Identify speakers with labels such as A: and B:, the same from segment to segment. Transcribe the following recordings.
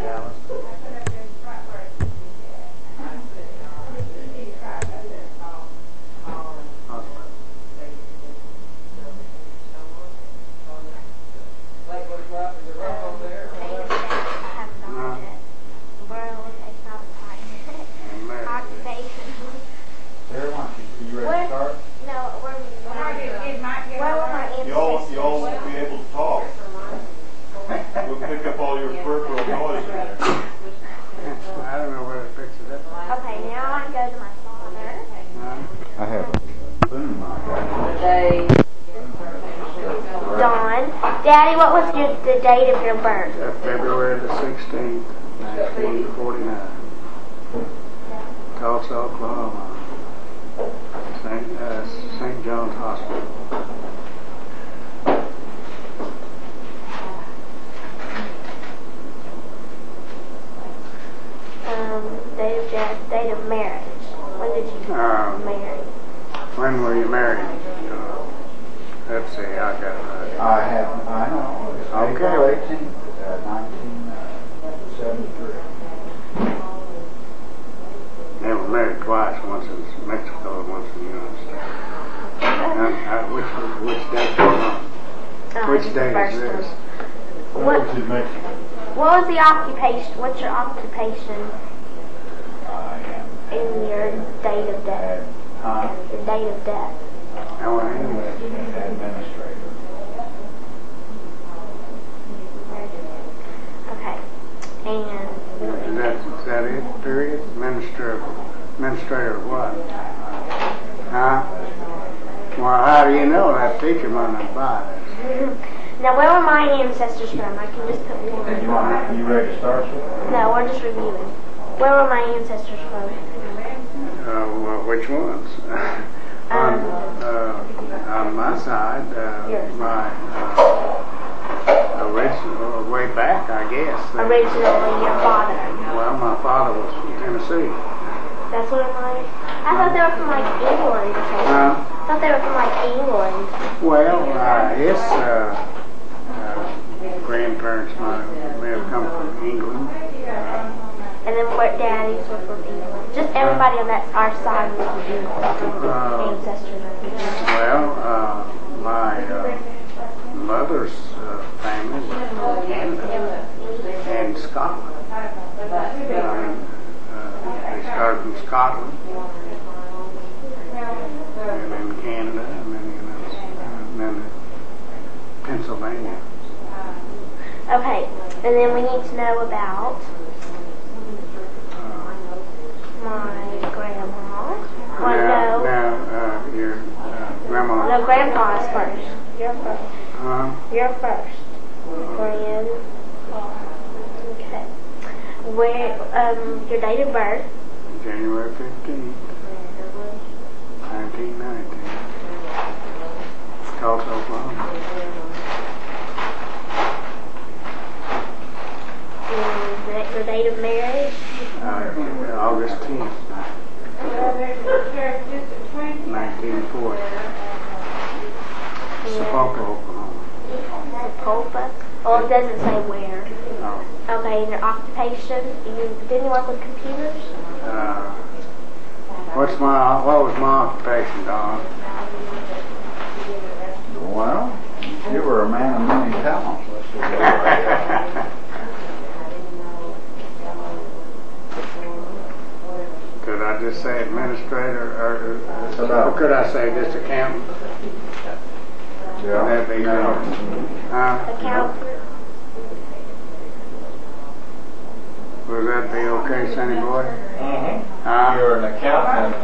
A: Dallas. Sarah, why don't you ready to start? You all won't be able to talk. We'll pick up all your peripheral noise in there.
B: I don't know where to fix it up.
C: Okay, now I go to my father.
A: I have a spoon.
C: Dawn. Daddy, what was the date of your birth?
B: February the 16th, 1949. Tulsa, Oklahoma. St. John's Hospital.
C: Date of death, date of marriage. When did you marry?
B: When were you married? Let's see, I got it right.
A: I know. It's April 18th, 1973.
B: They were married twice, once in Mexico and once in the United States. Which date is it? Which date is this?
C: What was the occupation? What's your occupation?
A: I am.
C: In your date of death. Your date of death.
A: Administrator.
C: Okay. And
B: Is that it? Period? Administrator of what? Huh? Well, how do you know? That teacher might not buy this.
C: now, where were my ancestors from? I can just put one.
A: You ready to start?
C: No, we're just reviewing. Where were my ancestors from?
B: Well, which ones? On my side, my original, way back, I guess.
C: Originally, your father.
B: Well, my father was from Tennessee.
C: That's what it was? I thought they were from, like, England. I thought they were from, like, England.
B: Well, his grandparents may have come from England.
C: And then what daddies were from England. Just everybody on our side was from England. Ancestors were from England.
B: Well, my mother's family was from Canada and Scotland. They started from Scotland, and then Canada, and then Pennsylvania.
C: Okay, and then we need to know about my grandma.
B: Your grandma.
C: No, grandpa's first. You're first. You're first. Grandpa. Okay. Your date of birth?
B: January 15th, 1919. Tulsa, Oklahoma.
C: Your date of marriage?
B: August 10th, 1940. Sapulpa, Oklahoma.
C: Sapulpa? Oh, it doesn't say where.
B: No.
C: Okay, and your occupation? Didn't you work with computers?
B: What was my occupation, Don?
A: Well, you were a man of many talents. Let's see that.
B: Could I just say administrator, or could I say just accountant?
A: Yeah.
B: Would that be
C: Accountant.
B: Would that be okay, Sonny boy?
D: You're an accountant,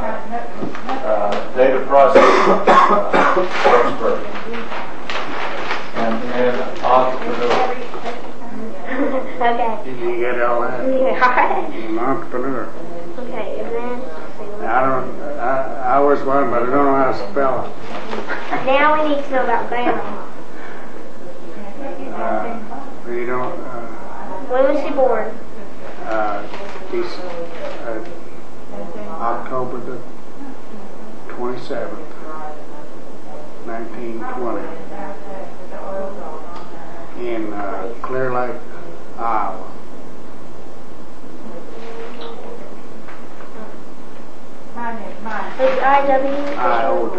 D: data processing expert, and entrepreneur.
C: Okay.
B: Did you get all that?
C: Yeah.
B: I'm an entrepreneur.
C: Okay, and then
B: I was one, but I don't know how to spell it.
C: now we need to know about grandma.
B: You don't.
C: When was she born?
B: October the 27th, 1920, in Clear Lake, Iowa.
C: It's IW?
B: IOW.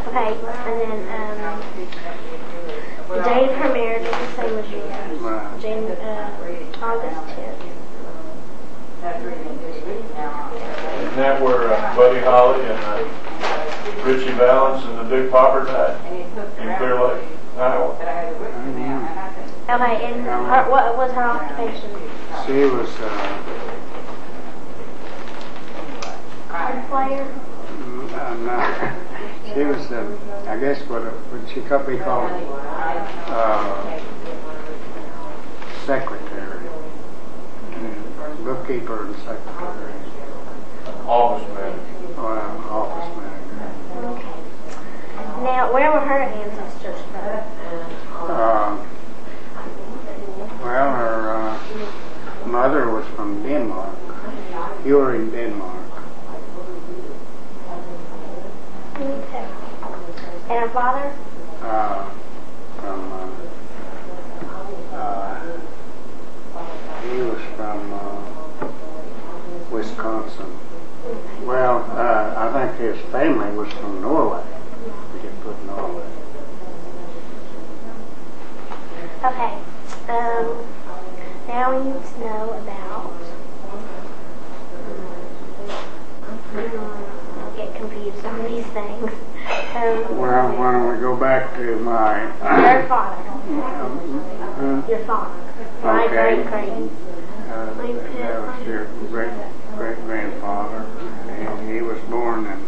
C: Okay, and then the date of her marriage is the same as yours.
B: Right.
C: August 10th.
D: Isn't that where Buddy Holly and Richie Valance and the Duke Popper died in Clear Lake, Iowa?
C: Okay, and what was her occupation?
B: She was,
C: Player?
B: no, she was, I guess what she could be called, secretary, bookkeeper and secretary.
D: Office manager.
B: Office manager.
C: Okay. Now, where were her ancestors from?
B: Well, her mother was from Denmark. You were in Denmark.
C: Okay. And her father?
B: He was from Wisconsin. Well, I think his family was from Norway. We could put Norway.
C: Okay. Now we need to know about. I'll get confused on these things.
B: Well, why don't we go back to my...
C: Your father. Your father. My
B: Okay.
C: great-great.
B: That was your great-grandfather. He was born in...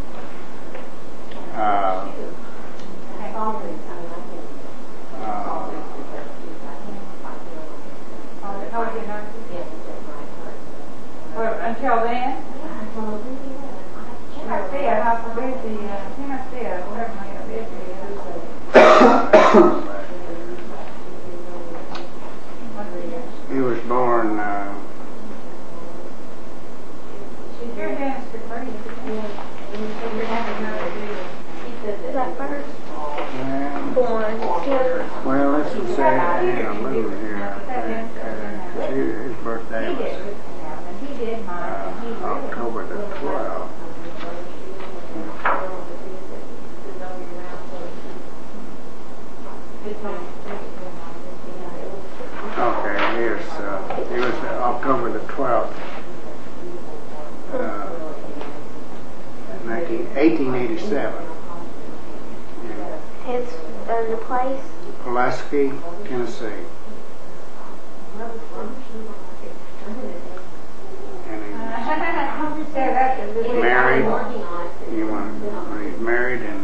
E: Until then, he must be a whatever my
B: He was born...
E: Your dance for free.
C: Is that first? Born.
B: Well, let's just say I had a move here. His birthday was October the 12th. Okay, he was October the 12th, 1887.
C: His the place?
B: Pulaski, Tennessee. And he's married. When he's married and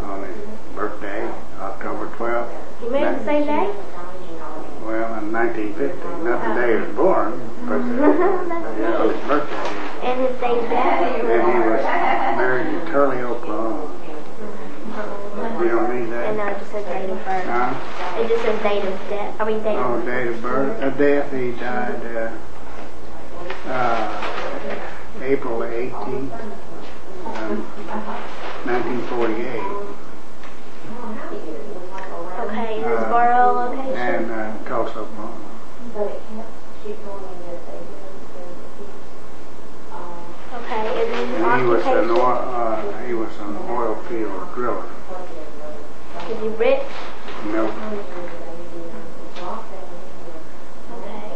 B: on his birthday, October 12th.
C: You married the same day?
B: Well, in 1950. Not the day he was born, but on his birthday.
C: And his date of death?
B: And he was married in Turley, Oklahoma. You don't need that?
C: And no, it just says date of birth.
B: Huh?
C: It just says date of death. I mean date of birth.
B: Date of birth. Death, he died April 18th, 1948.
C: Okay, and his borough location?
B: And Tulsa, Oklahoma.
C: Okay, and then his
B: And
C: occupation?
B: he was an oil field driller.
C: Is he rich?
B: No.
C: Okay,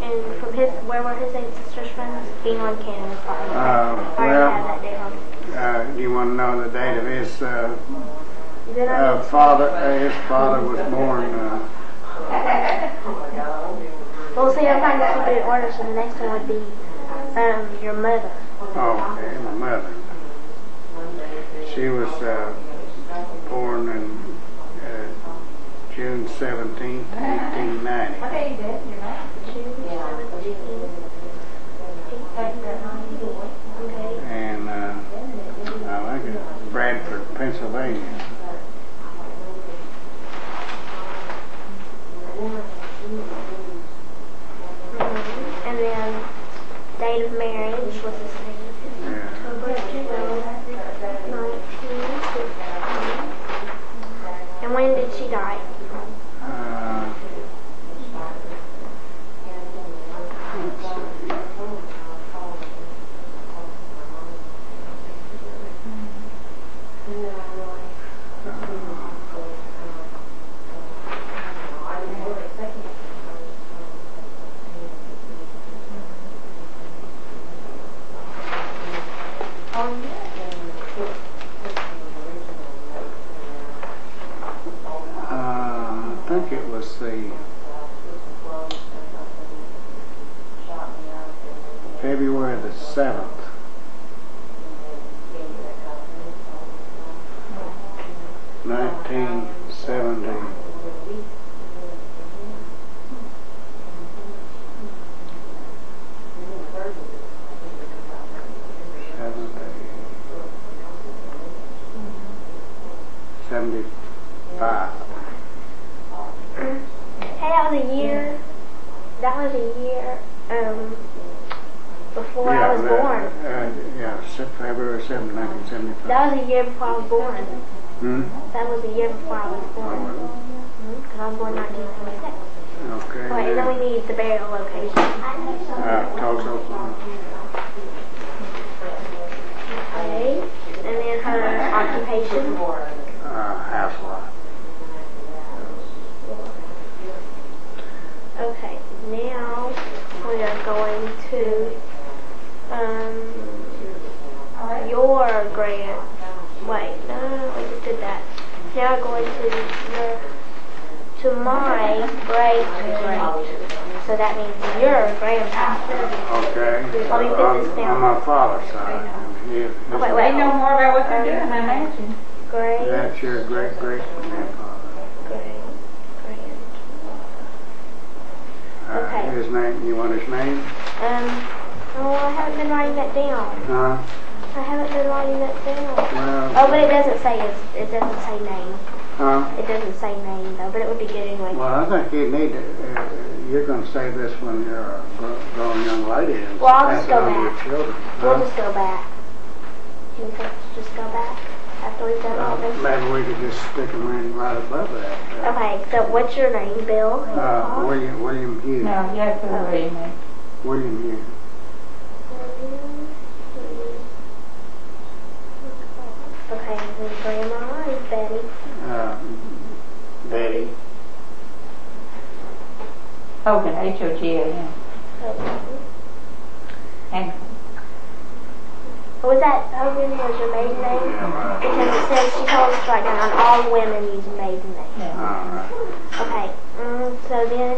C: and from where were his ancestors from? England, Canada, Scotland. I already have that down.
B: You want to know the date of his
C: His
B: father? His father was born.
C: Well, see, I'm trying to keep it in order, so the next one would be your mother.
B: Okay, my mother. She was born in June 17th, 1890.
C: June 17th, 1890. Okay.
B: And I think it's Bradford, Pennsylvania.
C: And then date of marriage was the same.
B: Yeah.
C: October 1915. And when did she die?
B: Let's see. think it was the February the 7th. 1970.
C: Hey, that was a year. That was a year before I was born.
B: Yeah, February 7th, 1975.
C: That was a year before I was born.
B: Hmm?
C: That was a year before I was born. Because I was born in 1996.
B: Okay.
C: Wait, and then we need the burial location.
B: Tulsa, Oklahoma.
C: Okay. And then her occupation.
B: Housewife.
C: Okay, now we are going to your grand. Wait, no, we just did that. Now we're going to my great. So that means your grandpa.
B: Okay.
C: Let me put this down.
B: On my father's side.
C: Wait,
E: They know more about what they're doing, I imagine.
C: Great.
B: That's your great-great-grandfather.
C: Great. Okay.
B: His name, you want his name?
C: Oh, I haven't been writing that down.
B: Huh?
C: I haven't been writing that down.
B: Well,
C: Oh, but it doesn't say name.
B: huh?
C: It doesn't say name though, but it would be good anyway.
B: Well, I think you need to, you're going to say this when you're a grown young lady and
C: Well, I'll
B: pass
C: just
B: it
C: go
B: on to your
C: back.
B: children.
C: We'll just go back. Can we just go back after we've done all this?
B: Maybe we could just stick them right above that.
C: Okay, so what's your name, Bill?
B: William Hughes.
E: No, you have to put it in there.
B: William Hughes.
C: Okay, and then Grandma is Betty.
B: Betty.
E: Hogan, H-O-G-A-N. And
C: Was that Hogan was your maiden name?
B: Yeah, right.
C: Because it says she told us right now on all women use maiden names.
E: yeah.
B: All right.
C: Okay, so then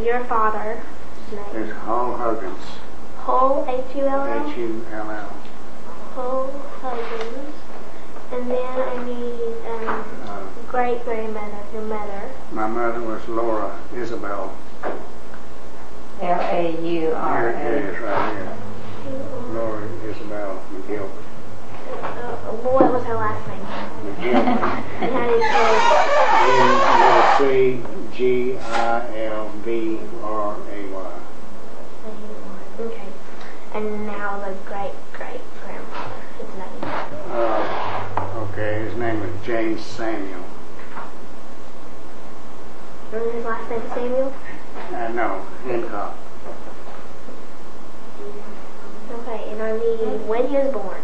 C: your father's name.
B: It's Hull Huggins.
C: Hull, H-U-L-L?
B: Hull.
C: Hull Huggins. And then I need great-grandmother, your mother.
B: My mother was Laura Isabel.
E: L-A-U-R-A.
B: Here it is right here. Laura Isabel McGilvert.
C: What was her last name?
B: McGilvert.
C: And how do you
B: M-C-G-I-L-V-R-A-Y.
C: Okay. And now the great-great-grandfather, his name.
B: Okay, his name was James Samuel.
C: And his last name Samuel?
B: No, Hancock.
C: Okay, and I need when he was born.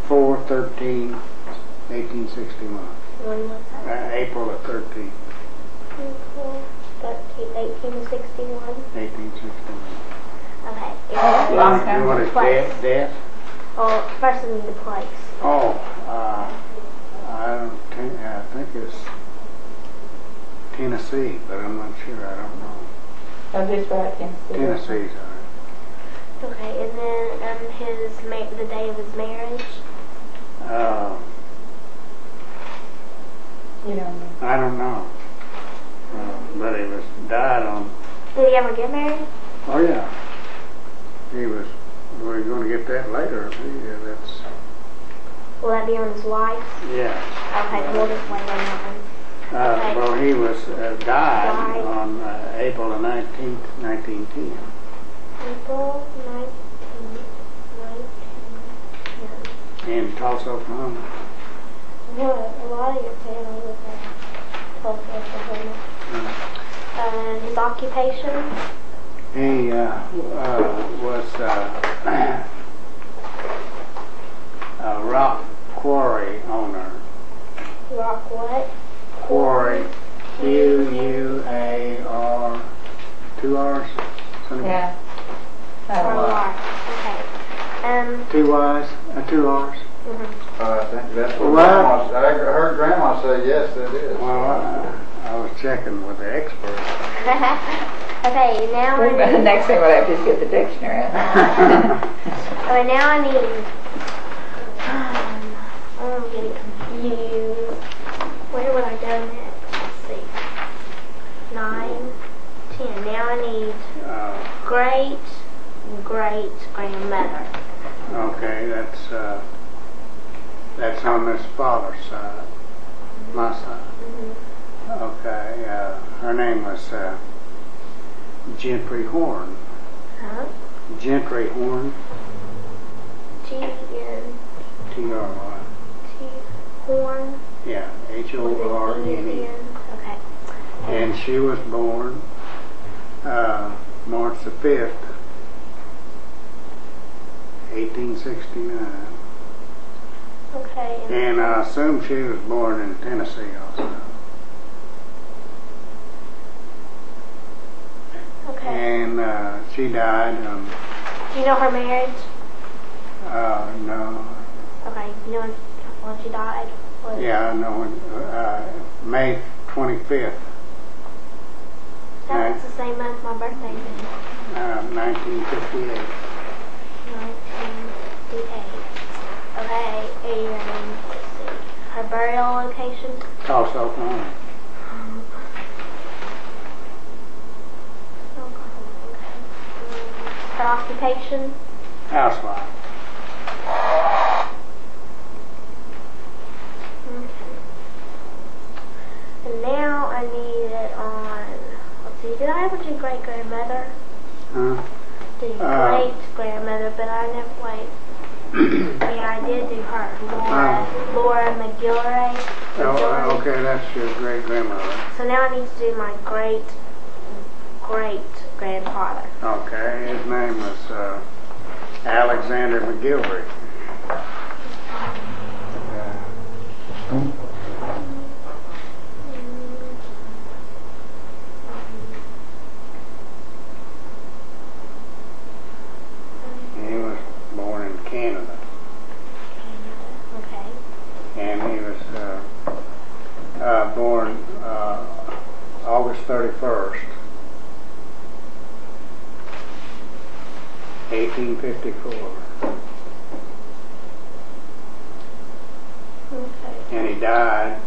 B: 4/13/1861.
C: When was that?
B: April of 13,
C: 1861.
B: 1861.
C: Okay.
E: Long time.
B: You want his
C: Place.
B: death?
C: Oh, first I need the place.
B: Oh, I think it's Tennessee, but I'm not sure. I don't know.
E: Oh, just right, Tennessee.
B: Tennessee's all right.
C: Okay, and then the day of his marriage.
E: You don't know.
B: I don't know. But he was died on.
C: Did he ever get married?
B: Oh yeah. He was. We're going to get that later. Yeah, that's.
C: Will that be on his wife?
B: Yeah.
C: Okay, we'll just wait on that one. Okay.
B: Well, he was died on April the 19th, 1910.
C: April 19th, 1910.
B: In Tulsa, Oklahoma.
C: What? A lot of your family was in Tulsa, Oklahoma. His occupation?
B: He was a rock quarry owner.
C: Rock what?
B: Quarry. Q-U-A-R. 2 R's? Something?
E: Yeah.
C: Or
E: Oh,
C: R. Okay.
B: 2 Y's? 2 R's?
C: Mhm.
F: I think that's what
B: What?
F: Grandma, I heard Grandma say, yes, it is.
B: Well, I was checking with the expert.
C: Okay, now I need...
E: Next thing we'll have to is get the dictionary.
C: Okay, now I need... I'm getting confused. Where would I go next? Let's see. 9, 10. Now I need great-great-grandmother.
B: Okay, that's on this father's side, my side. Okay, her name was Gentry Horn.
C: Huh?
B: Gentry Horn,
C: G-N...
B: T-R-Y.
C: Horn?
B: Yeah, H-O-R-N-E.
C: Okay.
B: And she was born March the 5th, 1869.
C: Okay.
B: And I assume she was born in Tennessee also.
C: Okay.
B: And she died,
C: Do you know her marriage?
B: no,
C: Okay. You know when she died?
B: yeah, I know, May 25th,
C: That's the same month my birthday is.
B: 1958.
C: 1958. Okay, and let's see. Her burial location?
B: Tulsa, Oklahoma.
C: Her occupation?
B: Housewife.
C: Okay. And now I need it on, let's see, did I ever do great-grandmother?
B: Huh?
C: Did great-grandmother, but I never, wait. Yeah, I did do her. Laura McGillray.
B: Oh, okay, that's your great-grandmother.
C: So now I need to do my great-great-grandfather.
B: Okay, his name was Alexander McGilvery. He was born in Canada.
C: Okay.
B: And he was born August 31st, 1854.
C: Okay.
B: And he died,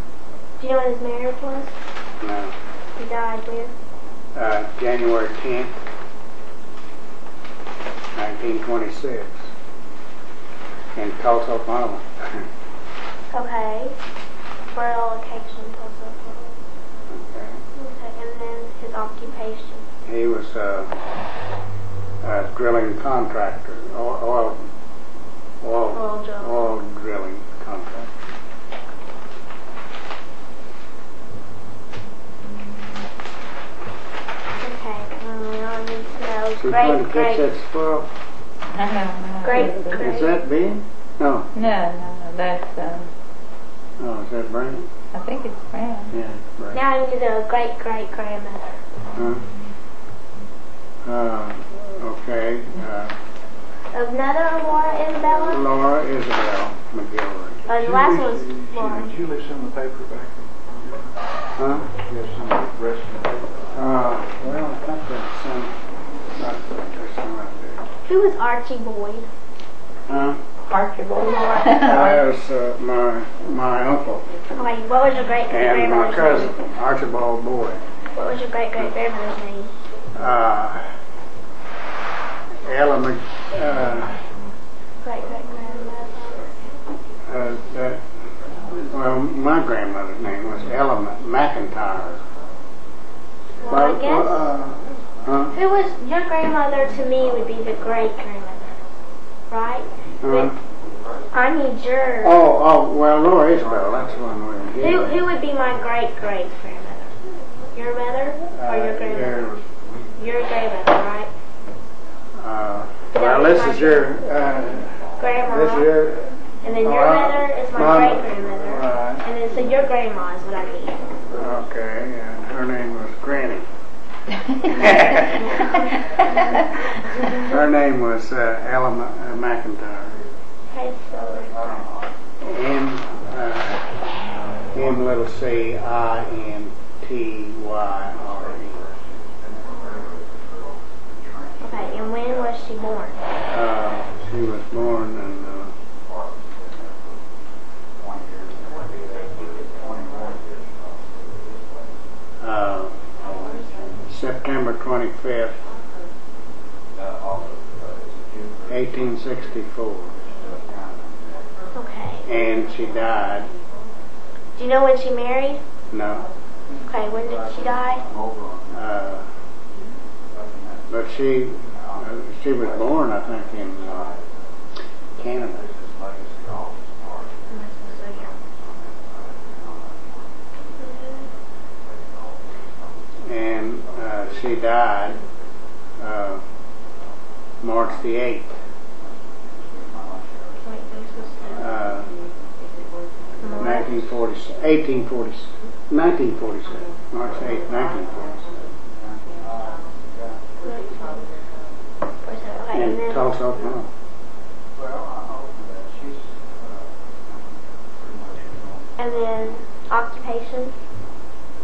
C: Do you know what his marriage was?
B: no,
C: He died when?
B: January 10th, 1926, in Tulsa, Oklahoma.
C: Okay. Burial location, Tulsa, Oklahoma.
B: Okay.
C: Okay, and then his occupation.
B: He was a drilling contractor, oil drilling contractor.
C: Okay, I need to know his
B: Who's going to catch that squirrel?
E: I don't know.
B: Is that Ben? No.
E: No, that's,
B: Oh, is that Brandon?
E: I think it's Brown.
B: Yeah, it's Brandon.
C: Now I need to know great-great-grandmother.
B: Okay.
C: Another Laura Isabella?
B: Laura Isabel McGilvery.
C: The last one was Laura.
F: Did you leave some of the paper back?
B: Huh?
F: You have some of the rest of the paper?
B: Well, I think that's some right there.
C: Who was Archie Boyd?
B: Huh?
E: Archibald.
B: That was my uncle
C: Okay, what was your
B: and my
C: great-great-grandmother's
B: cousin,
C: name?
B: Archibald Boyd.
C: What was your great-great-grandmother's name?
B: Ella
C: Great-great-grandmother.
B: well, my grandmother's name was Ella McIntyre.
C: Well, I guess...
B: Huh?
C: Who was... Your grandmother to me would be the great-grandmother, right? But I need your...
B: Well, Laura Isabel, that's one way.
C: Who would be my great-great-grandmother? Your mother or your grandmother? Your grandmother, right?
B: Well, this is your...
C: Grandma.
B: This is your...
C: And then your mother is my great-grandmother.
B: Right.
C: And then, so your grandma is what I need.
B: Okay, and her name was Granny. Her name was Ella McIntyre.
C: Okay, so...
B: M-C-I-N-T-Y-R-E.
C: Okay, and when was she born?
B: She was born in September 25th, 1864.
C: Okay.
B: And she died.
C: Do you know when she married?
B: No.
C: Okay, when did she die?
B: But she was born, I think, in Canada. And she died March the 8th. 1947. March 8th, 1947.
C: Okay,
B: In Tulsa, Oklahoma.
C: and then occupation?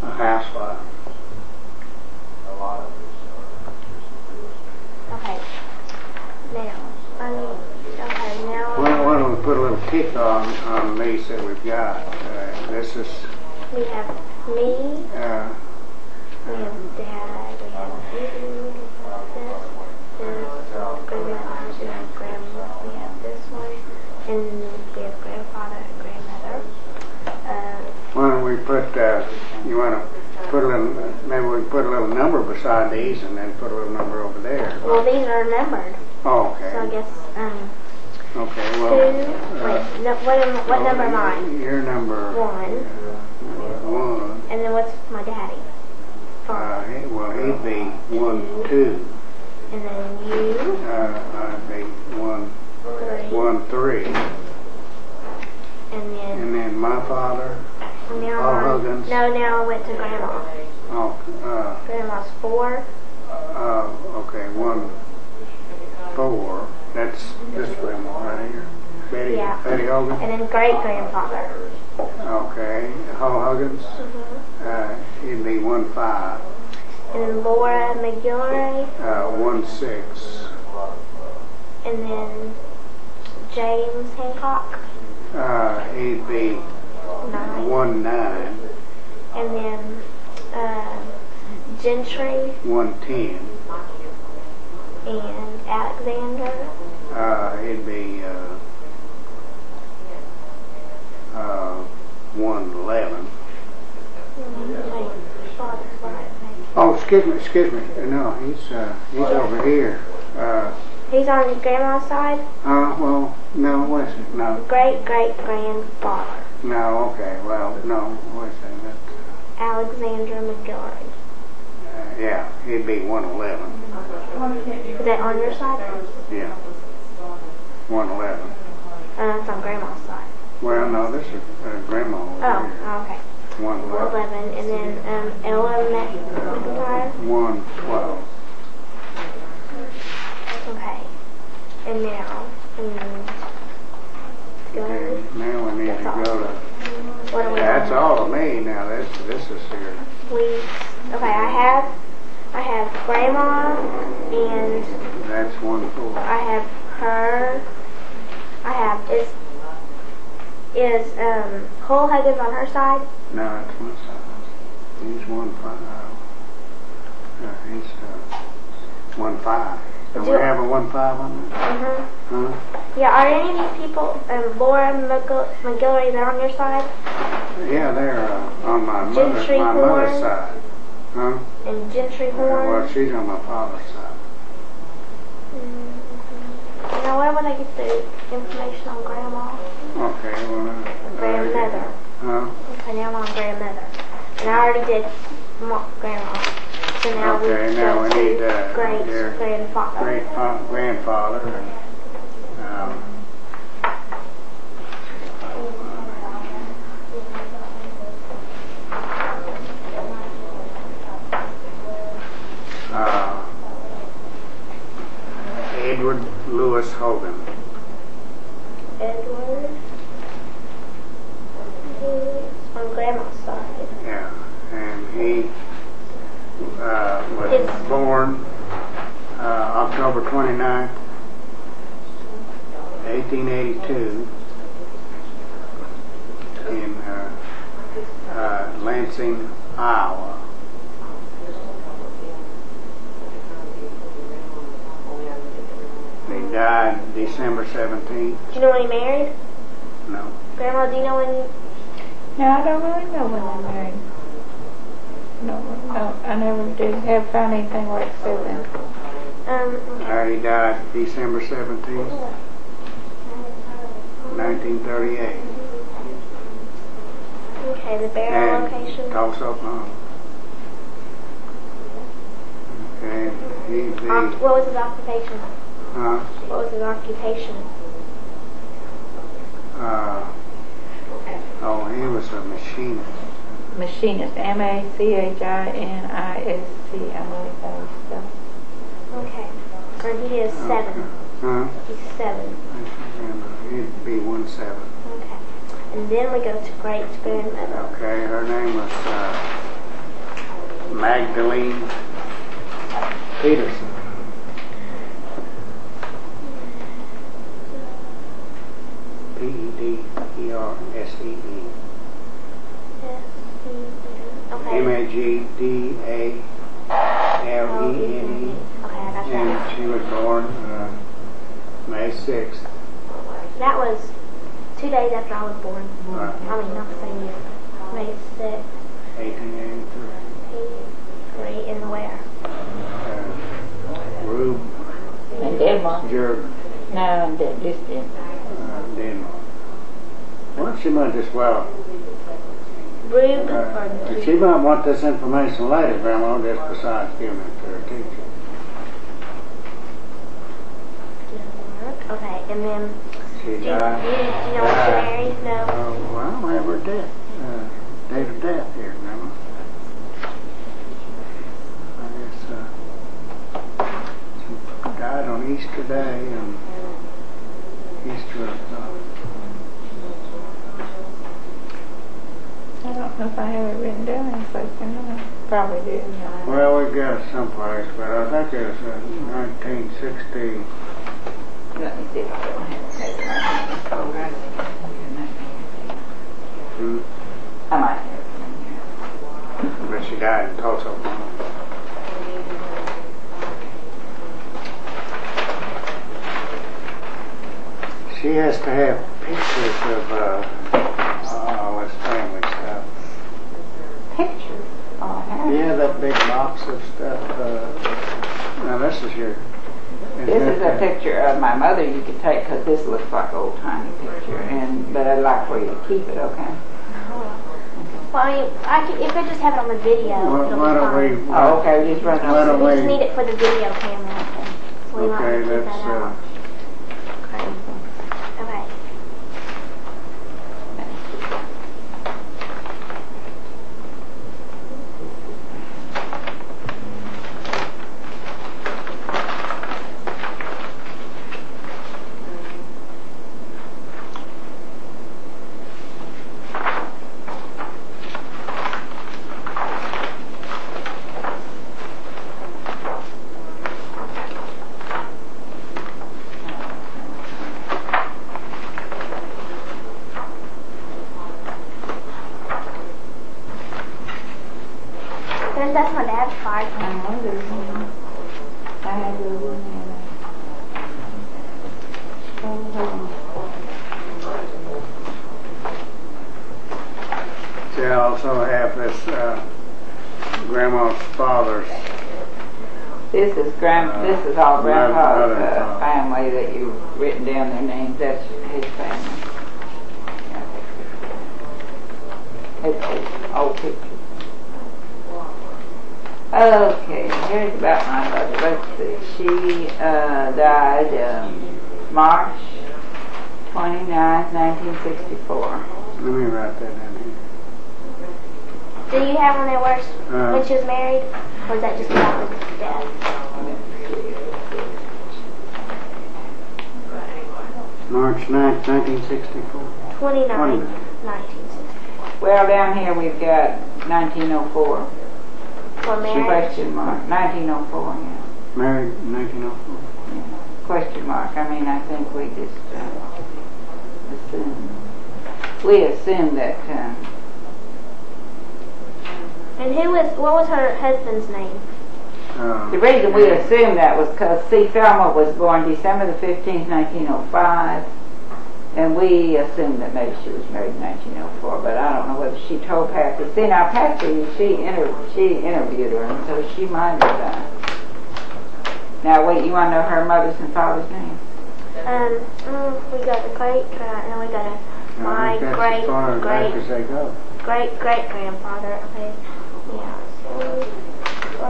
B: A housewife.
C: Okay. Now,
B: Why don't we put a little kick on these that we've got? This is,
C: we have me, we have Dad, we have you, this, grandmothers, we have grandma, we have this one, and we have grandfather and grandmother.
B: why don't we put, you want to put a little, maybe we can put a little number beside these and then put a little number over there.
C: Well, these are numbered,
B: Oh,
C: so I
B: okay.
C: guess,
B: Okay,
C: 2,
B: well.
C: what number am I?
B: Your number.
C: 1,
B: 1.
C: and then what's my daddy? 5,
B: Well, he'd be 1, 2.
C: and then you,
B: I'd be 1,
C: 3,
B: 1, 3.
C: and
B: And then my father.
C: now
B: Paul Huggins.
C: now I went to grandma.
B: Oh,
C: Grandma's 4.
B: okay, 1, 4. That's this grandma right here. Betty,
C: Yeah.
B: Betty Hogan.
C: And then great-grandfather.
B: Okay, Paul Huggins. He'd be 1, 5.
C: And then Laura McGillray.
B: 1, 6.
C: And then James Hancock.
B: He'd be
C: 9.
B: 1, 9.
C: And then Gentry
B: 1, 10.
C: and Alexander.
B: He'd be 1, 11. Oh, excuse me. No, he's over here.
C: He's on grandma's side.
B: Well, no, wait a second. No,
C: Great-great-grandfather.
B: no, okay. Well, no, wait a second.
C: Alexander McGillray.
B: Yeah, he'd be 111.
C: Is that on your side?
B: Yeah, 111.
C: That's on grandma's side.
B: Well, no, this is grandma over
C: Oh,
B: here.
C: okay.
B: 111.
C: 11. And then Ella McIntyre.
B: 112.
C: Okay. And now,
B: Okay, now we need to go to.
C: what are we
B: That's
C: on?
B: all of me now. This is here.
C: Okay, I have grandma, and
B: That's 1, 4.
C: I have her. I have is Cole Huggins on her side?
B: No, that's 1 side. He's 1, 5. He's 1, 5. And we have a 1, 5 on there? Huh?
C: Yeah, are any of these people, Laura McGillary, they're on your side?
B: Yeah, they're on my mother's
C: Horn.
B: side. Huh?
C: And Gentry Horn?
B: Well, she's on my father's side.
C: Now, where would I get the information on grandma?
B: Okay, well,
C: Grandmother.
B: Huh?
C: Okay, now I'm on grandmother. And I already did grandma. So now
B: Okay,
C: we
B: now
C: go
B: we
C: to
B: need your
C: great-grandfather.
B: grandfather. Edward Lewis Hogan.
C: Edward. On grandma.
B: Lansing, Iowa. He died December 17th.
C: Do you know when he married?
B: No.
C: Grandma, do you know when?
E: No, I don't really know when they married. No, I never did have found anything where it said that.
C: Okay.
B: He died December 17th, 1938.
C: Okay, the burial location.
B: Tulsa, Oklahoma. Okay, he's the...
C: What was his occupation? What was his occupation?
B: He was a machinist.
E: Machinist, MACHINIST, I believe that was spelled.
C: Okay. And he is 7. He's 7.
B: He'd be 1/7.
C: Okay. And then we go to great grandmother.
B: Okay, her name was Magdalene Peterson. P-E-D-E-R-S-E-N.
C: Okay.
B: M-A-G-D-A-L-E-N-E.
C: Okay, I got
B: And
C: that.
B: she was born May 6th.
C: That was 2 days after I was born.
B: Right.
C: I mean, not the same year. May 6th.
B: 1883.
C: Great. And where?
B: Rube
E: And Denmark.
B: Jurgen,
E: No, just
B: Denmark. Well, she might as well.
C: Rube
B: She might want this information later, Grandma, just besides giving it to her teacher.
C: Okay, and then
B: She
C: do you
B: died.
C: know when she married? No.
B: Well, I don't have her death, date of death here, Grandma. I guess she died on Easter Day and Easter of...
E: I don't know if I have it written down anyplace. Probably do.
B: Well, we got it someplace, but I think it was 1960.
E: Let me see if I don't have it. I might have it in here.
B: But she died in Tulsa, Oklahoma. She has to have pictures of all this family stuff.
E: Pictures? Oh,
B: Yeah, that big box of stuff. Now this is your...
E: This is a picture of my mother you could take because this looks like an old tiny picture, but I'd like for you to keep it, okay?
C: Well, I mean, if I just have it on the video, it'll
B: Why
C: be
B: don't
C: fine.
B: we...
E: Oh, okay, just run
B: Why
E: it.
B: don't
C: We just
B: we...
C: need it for the video camera. So we might
B: Okay,
C: want to keep
B: that's...
C: that out. Okay. That's my dad's card.
E: I know there's one. I had those in there.
B: They also have this grandma's father's...
E: This is all Grandpa's
B: mother-in-law.
E: family that you've written down their names. That's his family. It's old picture. Okay, here's about my mother. Let's see. She died March 29th, 1964.
B: Let me write that down here.
C: Do you have one there where when she was married? Or is that just about the death?
B: March 9th, 1964.
C: 29, 1964.
E: Well, down here we've got 1904.
C: For marriage?
E: Question mark. 1904, yeah.
B: Married in 1904.
E: Yeah. Question mark. I mean, I think we just assume that
C: And what was her husband's name?
E: The reason we assumed that was because, see, Thelma was born December the 15th, 1905, and we assumed that maybe she was married in 1904, but I don't know whether she told Patsy. See, now Patsy, she interviewed her, and so she might have done. Now, wait, you want to know her mother's and father's name?
C: We got a great, and we got my great grandfather. Okay, yeah. So
B: We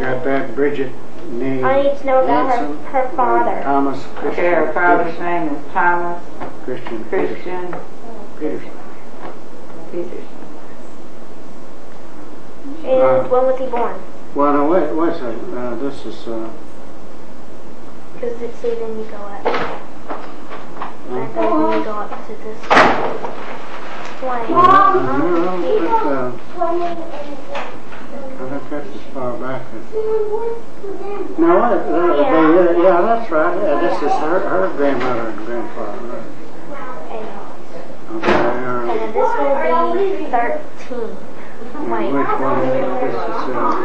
B: got that Bridget Nee.
C: I need to know about her father.
B: Thomas Christian.
E: Okay, her father's name is Thomas
B: Christian
E: Peterson.
C: And when was he born?
B: Well, no, wait a second. This is,
C: Because see, then you go up. Then you go up to this point.
B: I think that's as far back as... No, yeah, that's right. This is her grandmother and grandfather. Right? Okay.
C: And then this will be 13. Wait.
B: Which one is this? This is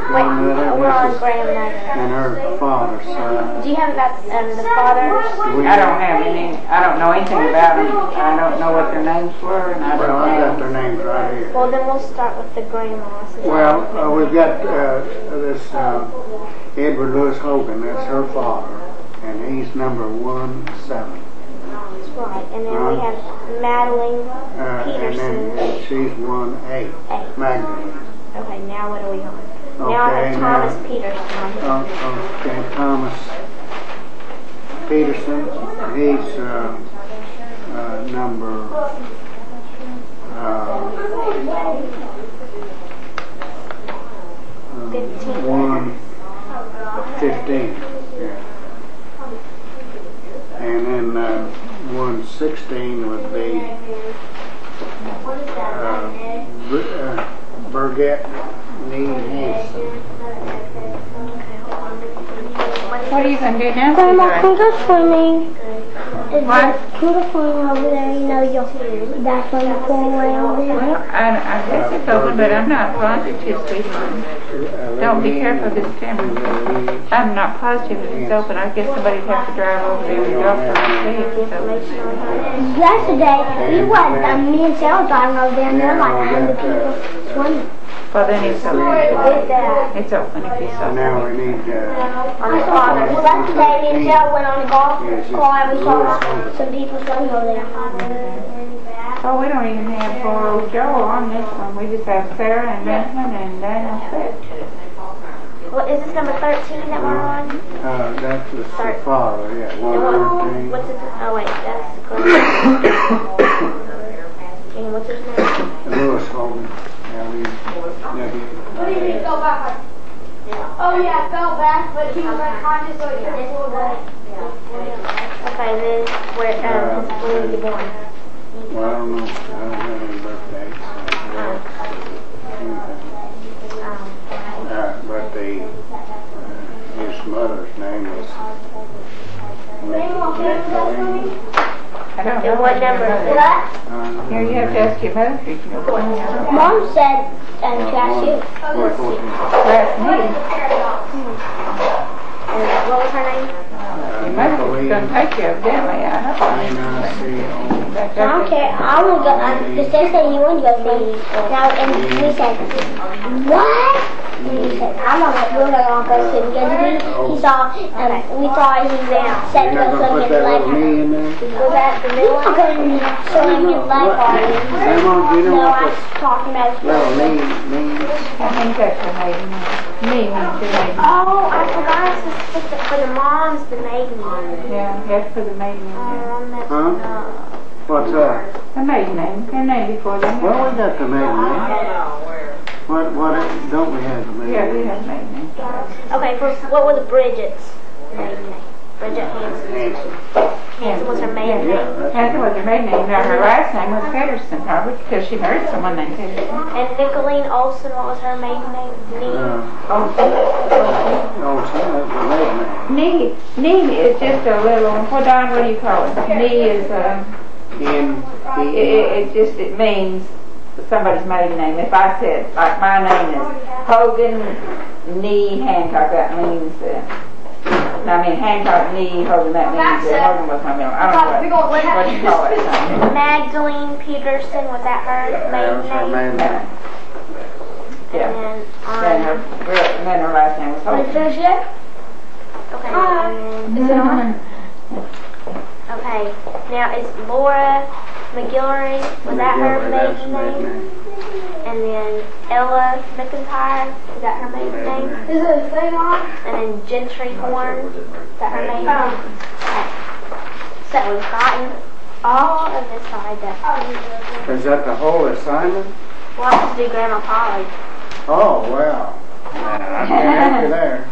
B: grandmother.
C: We're on grandmother.
B: And her father's side.
C: Do you have about the fathers?
E: I don't have any. I don't know anything about them. I don't know what their names were, and I
B: Well,
E: don't
B: I got
E: know.
B: their names right here.
C: Well, then we'll start with the grandmas.
B: Well, we've got this Edward Lewis Hogan. That's her father, and he's number 17.
C: That's right. And then we have Madeline Peterson.
B: And then she's 18. Magdalene.
C: Okay, now what are we on?
B: Okay,
C: Now I have Thomas Peterson.
B: Okay, Thomas Peterson. He's number 115. Yeah. And then 116 would be Birgit Nee Hansen.
E: What are you going to do now?
C: Grandma, can we go swimming?
E: What?
C: Can we go swimming over there? You know, that's when you're going around there.
E: Well, I guess it's open, but I'm not positive, sweetheart. Don't be careful this camera. I'm not positive if it's open. I guess somebody'd have to drive over there and go for to see if it's open.
C: Yesterday, me and Sarah driving over there, and they're like, the people swimming.
E: Well, then it's open. It's open if it's open.
B: Now we need
C: On the water. Yesterday, me and Sarah went on the golf car, and we saw some people swimming over there.
E: Oh, we don't even have poor old Joe on this one. We just have Sarah and Benjamin and Dan and Fred.
C: Well, is this number 13 that we're on?
B: That's the father, yeah.
C: And
B: 113.
C: what's his, oh wait, that's the and what's his name?
B: Lewis Hogan.
G: Oh yeah, I fell back, but he was unconscious, so he couldn't pull back.
C: Okay, then when was he born?
B: Well, I don't know. I don't have any birthdays. But his mother's name is Nicolene.
E: I don't know.
C: And what number is it?
E: Here, you have to ask your mother if you know what.
C: Mom said, she asked you.
B: 414.
E: That's me.
C: And what was her name?
E: Your mother was going to take you, evidently. I hope.
C: I don't care. I want to go, because they said you want to go see. Now, and we said, what? And he said, I'm not going to go to Uncle because he saw, we thought he said to go show him his leg. Was that the middle one? Show him his leg party. No, I was talking about his leg.
E: I think that's the maiden name. Me means the maiden name.
C: Oh, I forgot for the mom's the maiden name.
E: Yeah, that's for the maiden name.
C: Oh, I'm messing up.
B: What's that?
E: The maiden name. Her name before the name.
B: Well, we got the maiden name. What don't we have the maiden
E: Yeah, we
B: name?
E: have maiden name.
C: Okay, what was Bridget's maiden name? Bridget Hansen. Hansen was her maiden name.
E: Hansen was her maiden name. Now her last name was Peterson, probably, because she married someone named Peterson.
C: And Nicolene Olson, what was her maiden name?
B: Olsen, that's the maiden name.
E: Nee is just a little, what do you call it? Nee is, it means somebody's maiden name. If I said, like my name is Hogan Nee Hancock, that means Hancock Nee Hogan, that means that Hogan was my middle. I don't know what you call it.
C: Magdalene Peterson, was that her maiden name?
E: Yeah.
C: And
E: then her last name was Hogan.
C: Okay. Is it on? Okay. Now is Laura McGillary, was that her maiden name? And then Ella McIntyre, is that her maiden name?
G: Is it a thing on?
C: And then Gentry Horn, is that her maiden name? Okay. So we've gotten all of this side done.
B: Is that the whole assignment?
C: We'll have to do Grandma Polly.
B: Oh, well. I can't help you there.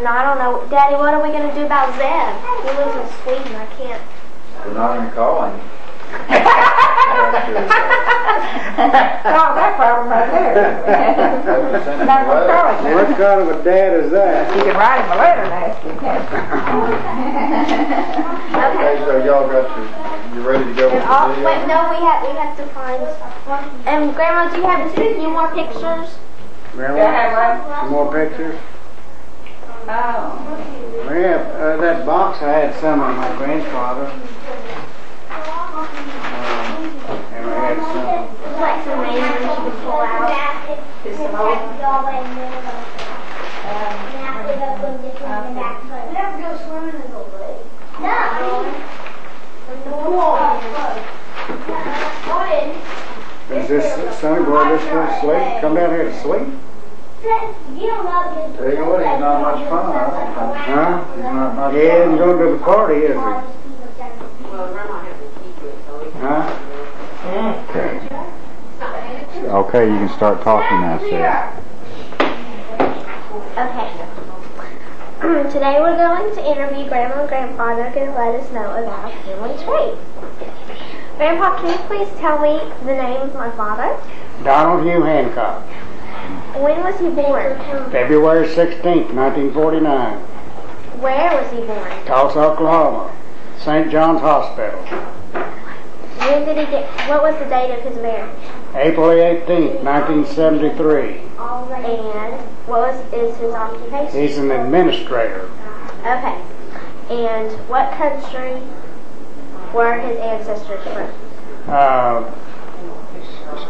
C: I don't know. Daddy, what are we going to do about Zeb? He lives in Sweden. I can't.
F: We're not even calling.
E: Oh, that problem right there. Not gonna call it.
B: What kind of a dad is that?
E: You can write him a letter and ask him, can't
F: Okay, so y'all got you ready to go with the video?
C: Wait, no, we have to find. Grandma, do you have any more pictures?
B: Grandma, some more pictures?
E: Oh.
B: We have that box. I had some of my grandfather. And we had some.
C: Like some names you could pull out.
E: Just some old.
G: Never go swimming in the lake. No.
B: Is this son going to sleep? Come down here to sleep?
F: Tell you what, he's not much fun, I don't think.
B: Huh?
F: He's not much
B: He isn't going to the party, is he? Huh?
F: Okay, you can start talking now, Sarah.
C: Okay. Today we're going to interview Grandma and Grandpa. They're going to let us know about family tree. Grandpa, can you please tell me the name of my father?
B: Donald Hugh Hancock.
C: When was he born?
B: February 16th, 1949.
C: Where was he born?
B: Tulsa, Oklahoma. St. John's Hospital.
C: When did he get? What was the date of his marriage?
B: April 18th, 1973.
C: And what is his occupation?
B: He's an administrator.
C: Okay. And what country were his ancestors from?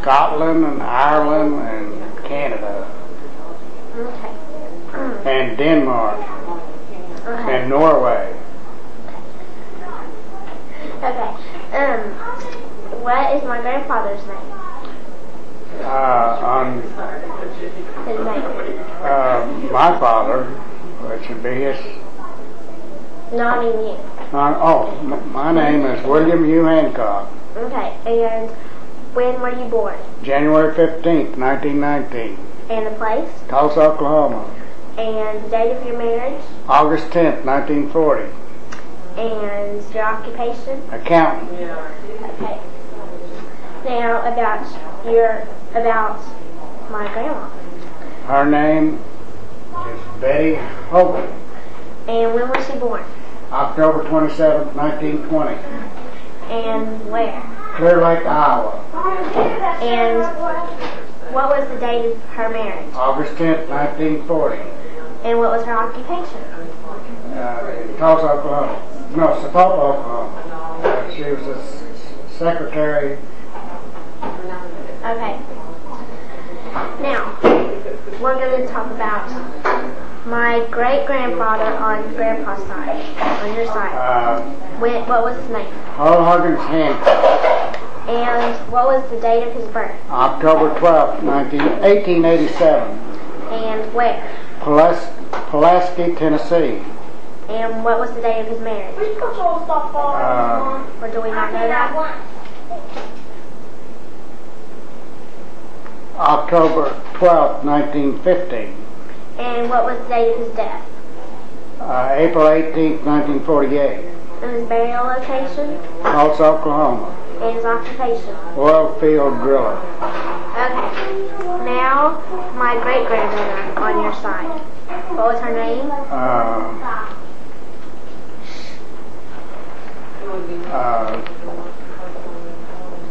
B: Scotland and Ireland and Canada.
C: Okay.
B: And Denmark.
C: Okay.
B: And Norway.
C: Okay. What is my grandfather's name? His name.
B: My father, which would be his.
C: No, I mean you.
B: My name is William Hugh Hancock.
C: Okay. And when were you born?
B: January 15th, 1919.
C: And the place?
B: Tulsa, Oklahoma.
C: And the date of your marriage?
B: August 10th, 1940.
C: And your occupation?
B: Accountant.
C: Okay. Now about my grandma.
B: Her name is Betty Hogan.
C: And when was she born?
B: October 27th, 1920.
C: And where?
B: Clear Lake, Iowa.
C: And what was the date of her marriage?
B: August 10th, 1940.
C: And what was her occupation?
B: In Tulsa, Oklahoma. No, Sapulpa, Oklahoma. She was a secretary.
C: Okay. Now, we're going to talk about my great-grandfather on Grandpa's side, on your side. What was his name?
B: Huggins Hancock.
C: And what was the date of his birth?
B: October 12th, 1887.
C: And where?
B: Pulaski, Tennessee.
C: And what was the date of his marriage? Or do we not know that?
B: October 12th, 1915.
C: And what was the date of his death?
B: April 18th, 1948.
C: And his burial location?
B: Tulsa, Oklahoma.
C: And his occupation?
B: Oil field driller.
C: Okay. Now, my great-grandmother on your side. What was her name?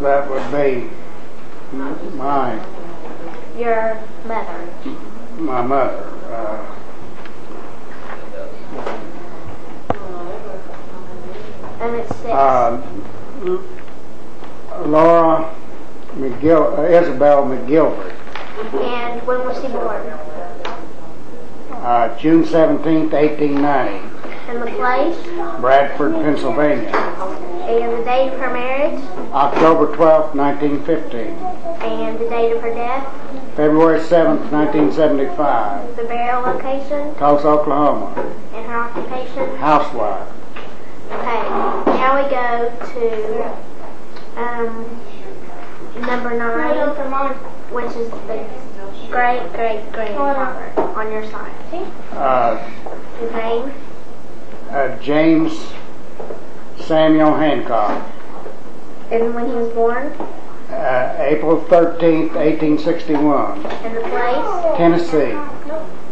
B: That would be
C: Your mother.
B: My mother.
C: And it's 6.
B: Laura Isabel McGilvery.
C: And when was she born?
B: June 17th, 1890.
C: And the place?
B: Bradford, Pennsylvania.
C: And the date of her marriage?
B: October 12th, 1915.
C: And the date of her death?
B: February 7th, 1975.
C: The burial location?
B: Tulsa, Oklahoma.
C: And her occupation?
B: Housewife.
C: Okay, now we go to number 9, which is the great-great-grandfather on your side. His name?
B: James Samuel Hancock.
C: And when he was born?
B: April 13th, 1861.
C: And the place?
B: Tennessee.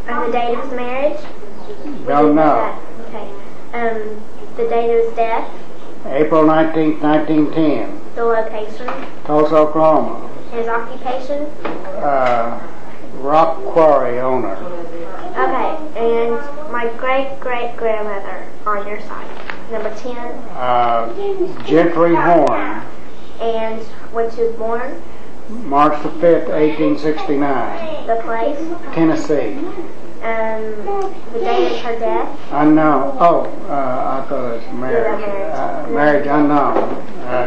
C: And the date of his marriage?
B: Don't know.
C: Okay. The date of his death?
B: April 19th, 1910.
C: The location?
B: Tulsa, Oklahoma.
C: His occupation?
B: Rock quarry owner.
C: Okay, and my great-great-grandmother on your side. Number 10.
B: Gentry Horn.
C: And when she was born?
B: March the 5th, 1869.
C: The place?
B: Tennessee.
C: The date of her death?
B: Unknown. I thought it was marriage. Marriage unknown.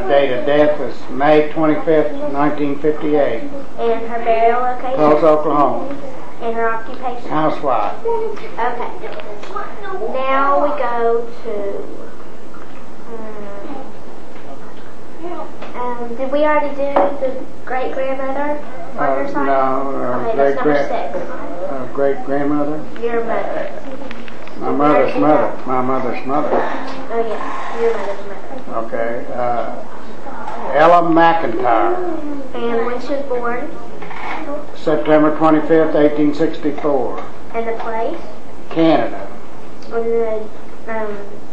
B: Date of death is May 25th, 1958.
C: And her burial location?
B: Tulsa, Oklahoma.
C: And her occupation?
B: Housewife.
C: Okay. Now we go to... did we already do the great-grandmother on your side?
B: No.
C: Okay, that's number 6.
B: Great-grandmother?
C: Your mother.
B: My mother's mother. My mother's mother.
C: Oh, yes. Your mother's mother.
B: Okay. Ella McIntyre.
C: And when she was born?
B: September 25th, 1864.
C: And the place?
B: Canada.
C: And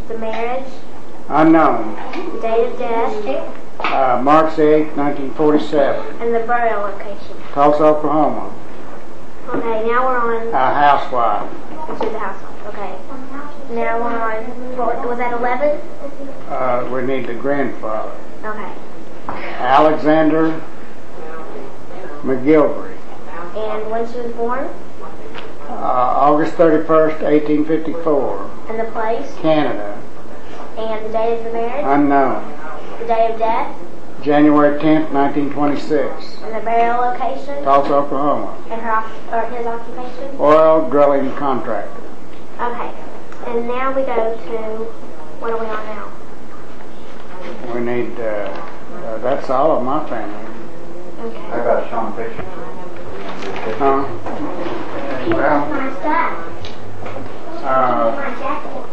C: the marriage?
B: Unknown.
C: The date of death?
B: March the 8th, 1947.
C: And the burial location?
B: Tulsa, Oklahoma.
C: Okay, now we're on...
B: Housewife.
C: To the housewife, okay. Now we're on... Was that 11?
B: We need the grandfather.
C: Okay.
B: Alexander McGilvery.
C: And when she was born?
B: August 31st, 1854.
C: And the place?
B: Canada.
C: And the date of the marriage?
B: Unknown.
C: The day of death?
B: January 10th, 1926.
C: And the burial location?
B: Tulsa, Oklahoma.
C: And his occupation?
B: Oil drilling contractor.
C: Okay. And now we go to... What are we on now?
B: We need, that's all of my family.
C: Okay.
A: I got some pictures.
B: Well,
G: My stuff. My jacket.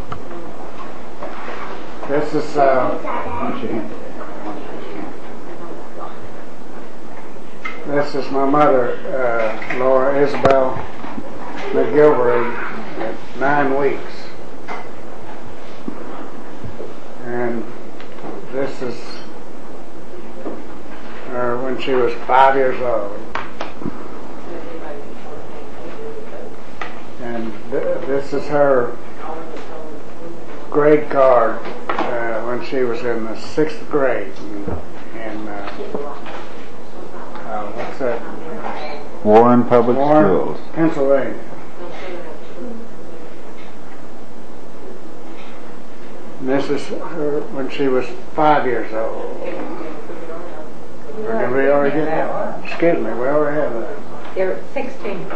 B: this is, this is my mother, Laura Isabel McGilvery, at 9 weeks. And this is her when she was 5 years old. And this is her grade card when she was in the 6th grade. And what's that?
H: Warren Public Schools.
B: Pennsylvania. And this is her when she was 5 years old. Or did we already get that? Excuse me, we already have that.
E: You're 16.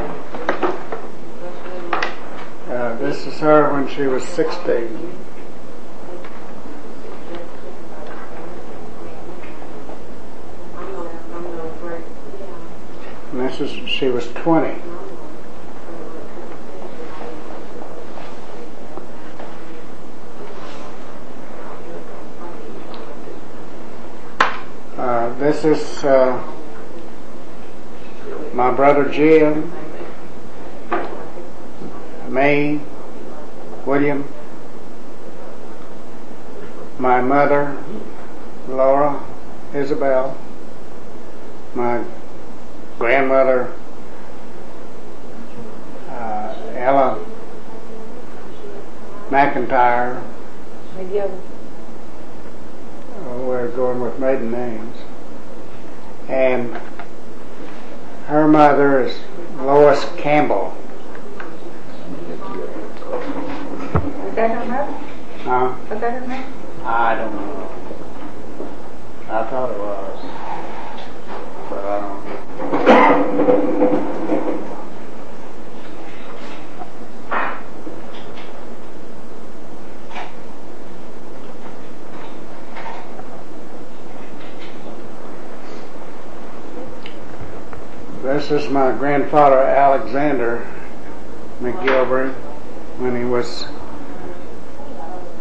B: This is her when she was 16. And this is, she was 20. This is my brother Jim, me, William, my mother, Laura Isabel, my grandmother, Ella McIntyre.
E: McGill.
B: We're going with maiden names. And her mother is Lois Campbell.
E: Is that her mother?
B: Huh?
E: Was that her name?
B: I don't know. I thought it was. But I don't know. This is my grandfather Alexander McGilvery when he was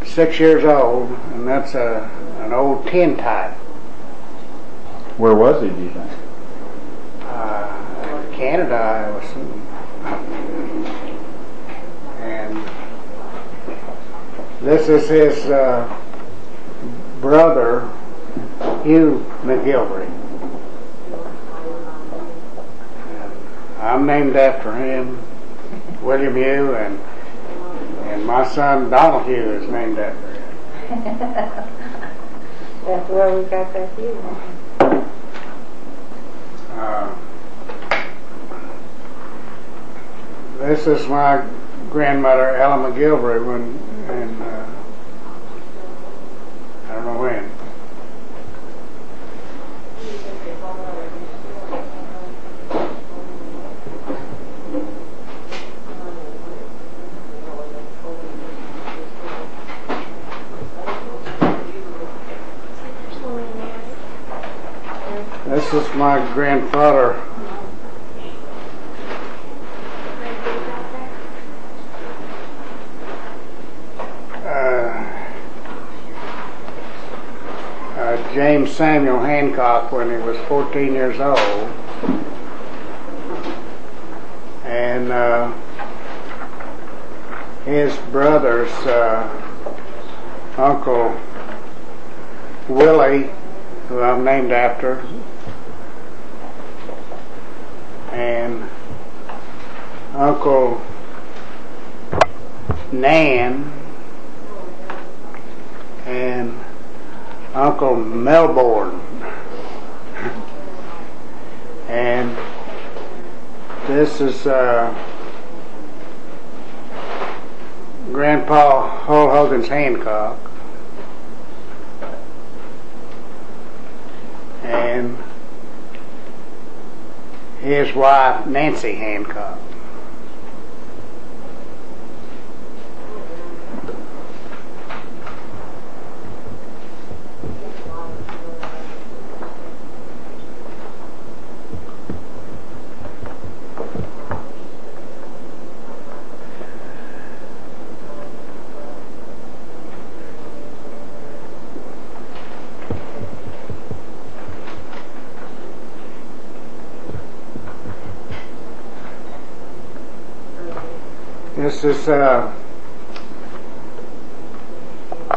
B: 6 years old, and that's an old tin type.
H: Where was he, do you think?
B: Canada, I assume. And this is his brother, Hugh McGilvery. I'm named after him, William Hugh, and my son Donald Hugh is named after him.
E: That's where we got that Hugh.
B: This is my grandmother Ella McGilvery and I don't know when. This is my grandfather. James Samuel Hancock when he was 14 years old. And his brother's Uncle Willie, who I'm named after, and Uncle Nan, and Uncle Melbourne. And this is Grandpa Hull Hogan's Hancock. And his wife Nancy Hancock. This is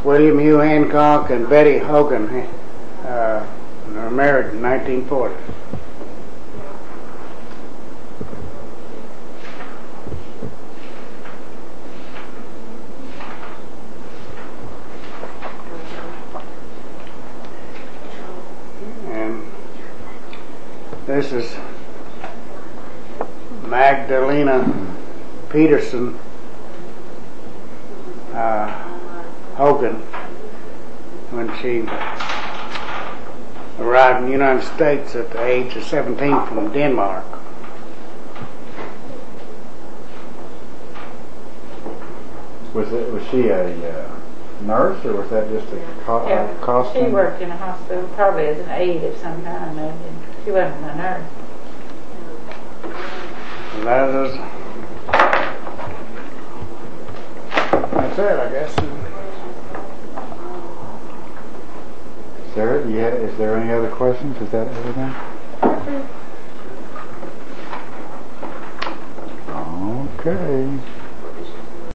B: William Hugh Hancock and Betty Hogan. They were married in 1940. And this is Magdalena Peterson Hogan when she arrived in the United States at the age of 17 from Denmark.
H: Was she a nurse, or was that just a costume?
E: She worked in a hospital, probably as an aide of some kind. She wasn't a nurse.
B: And that's it, I guess.
H: Sarah, is there any other questions? Is that everything? Okay.